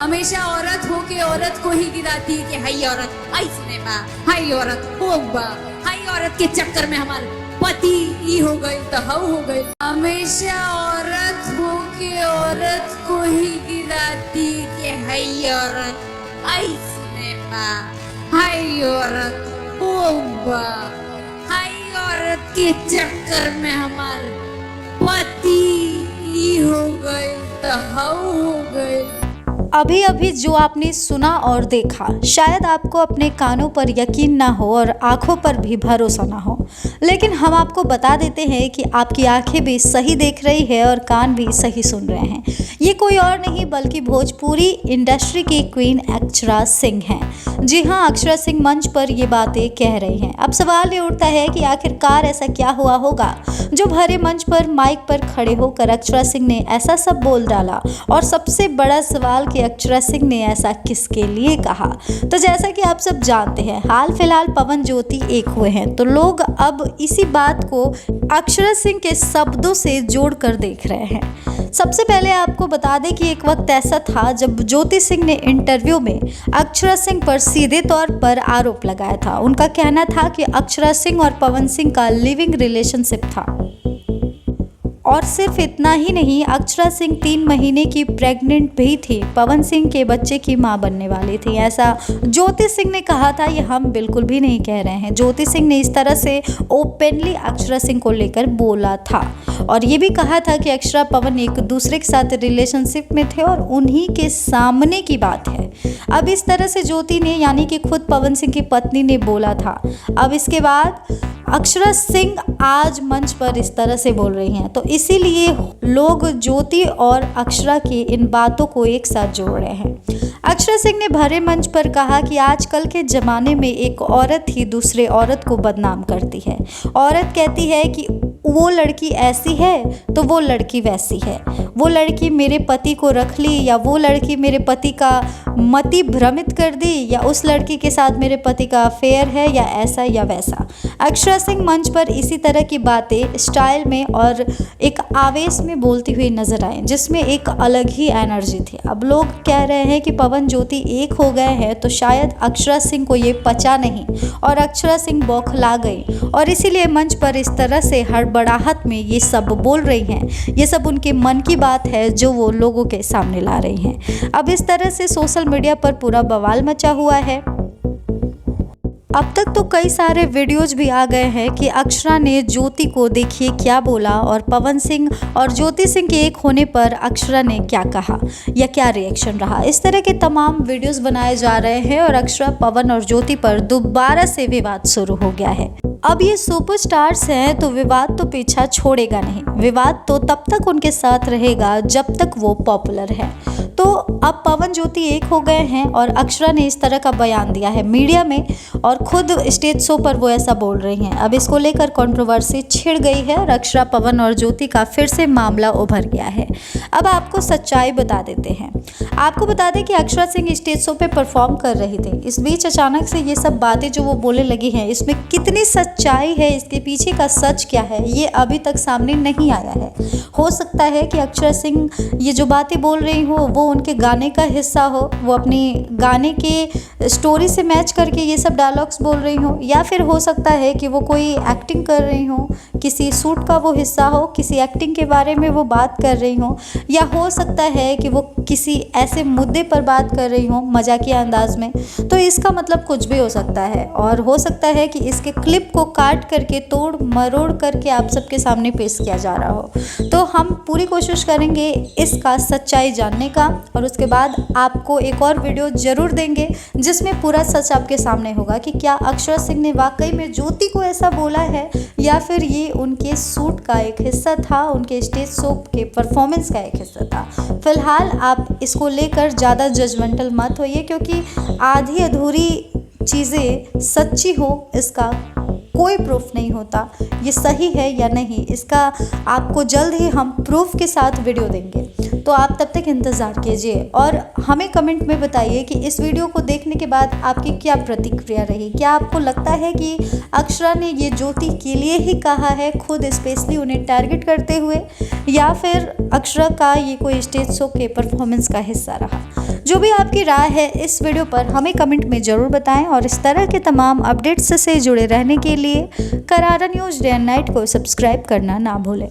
हमेशा औरत हो के औरत को ही गिराती है कि हाई औरत, हाई सिनेमा, हाई औरत होगा, हाई औरत के चक्कर में हमारे पति ई हो गई तो हाउ हो गई। हमेशा औरत हो के औरत को ही गिराती है कि हाई औरत, हाई सिनेमा, हाई औरत होगा, हाई औरत के चक्कर में हमारे पति ई हो गई तो हाउ हो गई। अभी अभी जो आपने सुना और देखा, शायद आपको अपने कानों पर यकीन ना हो और आंखों पर भी भरोसा ना हो, लेकिन हम आपको बता देते हैं कि आपकी आंखें भी सही देख रही है और कान भी सही सुन रहे हैं। ये कोई और नहीं बल्कि भोजपुरी इंडस्ट्री की क्वीन अक्षरा सिंह हैं। जी हाँ, अक्षरा सिंह मंच पर ये बातें कह रही हैं। अब सवाल ये उठता है कि आखिरकार ऐसा क्या हुआ होगा जो भरे मंच पर माइक पर खड़े होकर अक्षरा सिंह ने ऐसा सब बोल डाला, और सबसे बड़ा सवाल कि अक्षरा सिंह ने ऐसा किसके लिए कहा। तो जैसा कि आप सब जानते हैं, हाल फिलहाल पवन ज्योति एक हुए हैं, तो लोग अब इसी बात को अक्षरा सिंह के शब्दों से जोड़कर देख रहे हैं। सबसे पहले आपको बता दें कि एक वक्त ऐसा था जब ज्योति सिंह ने इंटरव्यू में अक्षरा सिंह पर सीधे तौर पर आरोप लगाया था। उनका कहना था कि अक्षरा सिंह और पवन सिंह का लिविंग रिलेशनशिप था, और सिर्फ इतना ही नहीं, अक्षरा सिंह 3 महीने की प्रेग्नेंट भी थी, पवन सिंह के बच्चे की मां बनने वाली थी। ऐसा ज्योति सिंह ने कहा था। ये हम बिल्कुल भी नहीं कह रहे हैं। ज्योति सिंह ने इस तरह से ओपनली अक्षरा सिंह को लेकर बोला था, और ये भी कहा था कि अक्षरा पवन एक दूसरे के साथ रिलेशनशिप में थे और उन्हीं के सामने की बात है। अब इस तरह से ज्योति ने, यानी कि खुद पवन सिंह की पत्नी ने बोला था। अब इसके बाद अक्षरा सिंह आज मंच पर इस तरह से बोल रही हैं, तो इसीलिए लोग ज्योति और अक्षरा की इन बातों को एक साथ जोड़ रहे हैं। अक्षरा सिंह ने भरे मंच पर कहा कि आजकल के ज़माने में एक औरत ही दूसरे औरत को बदनाम करती है। औरत कहती है कि वो लड़की ऐसी है तो वो लड़की वैसी है, वो लड़की मेरे पति को रख ली, या वो लड़की मेरे पति का मति भ्रमित कर दी, या उस लड़की के साथ मेरे पति का अफेयर है, या ऐसा या वैसा। अक्षरा सिंह मंच पर इसी तरह की बातें स्टाइल में और एक आवेश में बोलती हुई नजर आए, जिसमें एक अलग ही एनर्जी थी। अब लोग कह रहे हैं कि पवन ज्योति एक हो गए हैं, तो शायद अक्षरा सिंह को ये पचा नहीं और अक्षरा सिंह बौखला गई, और इसीलिए मंच पर इस तरह से हड़बड़ाहट में ये सब बोल रही हैं। ये सब उनके मन की बात है जो वो लोगों के सामने ला रही हैं। अब इस तरह से सोशल मीडिया पर पूरा बवाल मचा हुआ है। अब तक तो कई सारे वीडियोज भी आ गए हैं कि अक्षरा ने ज्योति को देखिए क्या बोला, और पवन सिंह और ज्योति सिंह के एक होने पर अक्षरा ने क्या कहा या क्या रिएक्शन रहा। इस तरह के तमाम वीडियोस बनाए जा रहे हैं, और अक्षरा, पवन और ज्योति पर दोबारा से विवाद शुरू हो गया है। अब ये सुपरस्टार्स हैं तो विवाद तो पीछा छोड़ेगा नहीं। विवाद तो तब तक उनके साथ रहेगा जब तक वो पॉपुलर है। तो अब पवन ज्योति एक हो गए हैं, और अक्षरा ने इस तरह का बयान दिया है मीडिया में, और खुद स्टेज शो पर वो ऐसा बोल रही हैं। अब इसको लेकर कंट्रोवर्सी छिड़ गई है, और अक्षरा, पवन और ज्योति का फिर से मामला उभर गया है। अब आपको सच्चाई बता देते हैं। आपको बता दें कि अक्षरा सिंह स्टेज शो पे परफॉर्म कर रही थी। इस बीच अचानक से ये सब बातें जो वो बोलने लगी हैं, इसमें कितनी सच्चाई है, इसके पीछे का सच क्या है, ये अभी तक सामने नहीं आया है। हो सकता है कि अक्षरा सिंह ये जो बातें बोल रही हो वो उनके गाने का हिस्सा हो, वो अपनी गाने के स्टोरी से मैच करके ये सब डायलॉग्स बोल रही हो, या फिर हो सकता है कि वो कोई एक्टिंग कर रही हो, किसी शूट का वो हिस्सा हो, किसी एक्टिंग के बारे में वो बात कर रही हो, या हो सकता है कि वो किसी ऐसे मुद्दे पर बात कर रही हो मजाकिया अंदाज में। तो इसका मतलब कुछ भी हो सकता है, और हो सकता है कि इसके क्लिप को काट करके तोड़ मरोड़ करके आप सबके सामने पेश किया जा रहा हो। तो हम पूरी कोशिश करेंगे इसका सच्चाई जानने का, और उसके बाद आपको एक और वीडियो ज़रूर देंगे जिसमें पूरा सच आपके सामने होगा कि क्या अक्षरा सिंह ने वाकई में ज्योति को ऐसा बोला है, या फिर ये उनके शूट का एक हिस्सा था, उनके स्टेज शो के परफॉर्मेंस का एक हिस्सा था। फिलहाल आप इसको लेकर ज़्यादा जजमेंटल मत होइए, क्योंकि आधी अधूरी चीज़ें सच्ची हो इसका कोई प्रूफ नहीं होता। ये सही है या नहीं, इसका आपको जल्द ही हम प्रूफ के साथ वीडियो देंगे। तो आप तब तक इंतज़ार कीजिए, और हमें कमेंट में बताइए कि इस वीडियो को देखने के बाद आपकी क्या प्रतिक्रिया रही। क्या आपको लगता है कि अक्षरा ने ये ज्योति के लिए ही कहा है, खुद स्पेशली उन्हें टारगेट करते हुए, या फिर अक्षरा का ये कोई स्टेज शो के परफॉर्मेंस का हिस्सा रहा। जो भी आपकी राय है इस वीडियो पर हमें कमेंट में ज़रूर बताएं और इस तरह के तमाम अपडेट्स से जुड़े रहने के लिए करारा न्यूज़ डे एंड नाइट को सब्सक्राइब करना ना भूलें।